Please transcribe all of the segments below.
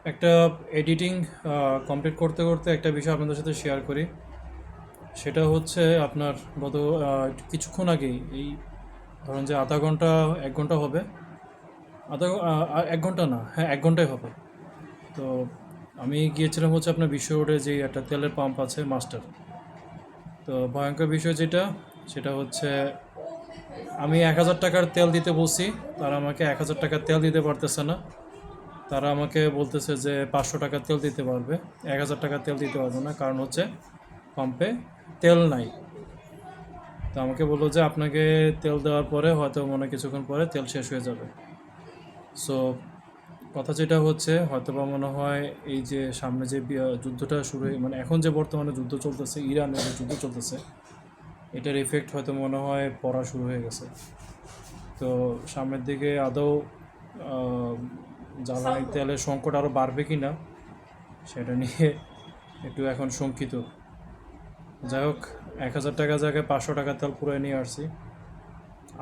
একটা editing complete করতে করতে একটা বিষয় আপনাদের সাথে শেয়ার করি। সেটা হচ্ছে আপনার গত কিছুক্ষণ আগেই, এই ধরেন যে আধা ঘন্টা 1 ঘন্টা হবে, আধা 1 ঘন্টা না, হ্যাঁ 1 ঘন্টাই হবে। তো আমি গিয়েছিলাম হচ্ছে আপনার বিশ্ব রোডে যে একটা তেলের পাম্প আছে মাস্টার। তো ভয়ঙ্কর বিষয় যেটা, সেটা হচ্ছে আমি 1,000 টাকার তেল দিতে বলছি, তারা আমাকে 1,000 টাকার তেল দিতে পারতেছে না। তারা আমাকে বলতেছে যে 500 টাকার তেল দিতে পারবে, 1,000 টাকার তেল দিতে পারবে না, কারণ হচ্ছে পাম্পে তেল নাই। তো আমাকে বললো যে আপনাকে তেল দেওয়ার পরে হয়তো মনে কিছুক্ষণ পরে তেল শেষ হয়ে যাবে। সো কথা যেটা হচ্ছে, হয়তো বা মনে হয় এই যে সামনে যে যুদ্ধটা শুরু মানে এখন যে বর্তমানে যুদ্ধ চলতেছে, ইরানের যে যুদ্ধ চলতেছে, এটার ইফেক্ট হয়তো মনে হয় পড়া শুরু হয়ে গেছে। তো সামনের দিকে আদৌ জ্বালানি তেলের সংকট আরও বাড়বে কি না, সেটা নিয়ে একটু এখন শঙ্কিত। যাই হোক, 1,000 টাকা জায়গায় 500 টাকা তেল পুরো নিয়ে আসছি।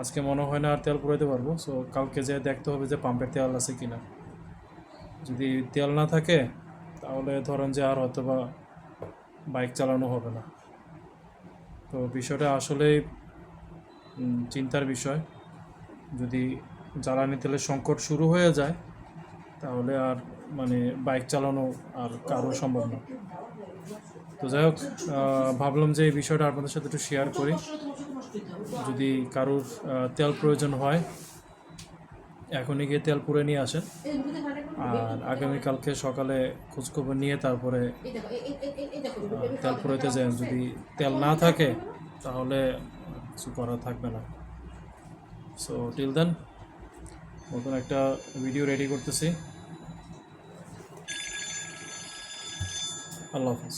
আজকে মনে হয় না আর তেল পুরাইতে পারবো। সো কালকে যেয়ে দেখতে হবে যে পাম্পের তেল আছে কি না। যদি তেল না থাকে তাহলে ধরেন যে আর হয়তো বা বাইক চালানো হবে না। তো বিষয়টা আসলেই চিন্তার বিষয়। যদি জ্বালানি তেলের সংকট শুরু হয়ে যায় তাহলে আর মানে বাইক চালানো আর কারো সম্ভব না। তো যাই হোক, ভাবলাম যে এই বিষয়টা আপনাদের সাথে একটু শেয়ার করি। যদি কারোর তেল প্রয়োজন হয় এখনই গিয়ে তেল পুরে নিয়ে আসেন, আর আগামীকালকে সকালে খোঁজখবর নিয়ে তারপরে তেল পুরাইতে যান। যদি তেল না থাকে তাহলে কিছু করা থাকবে না। সো টিল দেন, নতুন একটা ভিডিও রেডি করতেছি। আল্লাহ হাফিজ।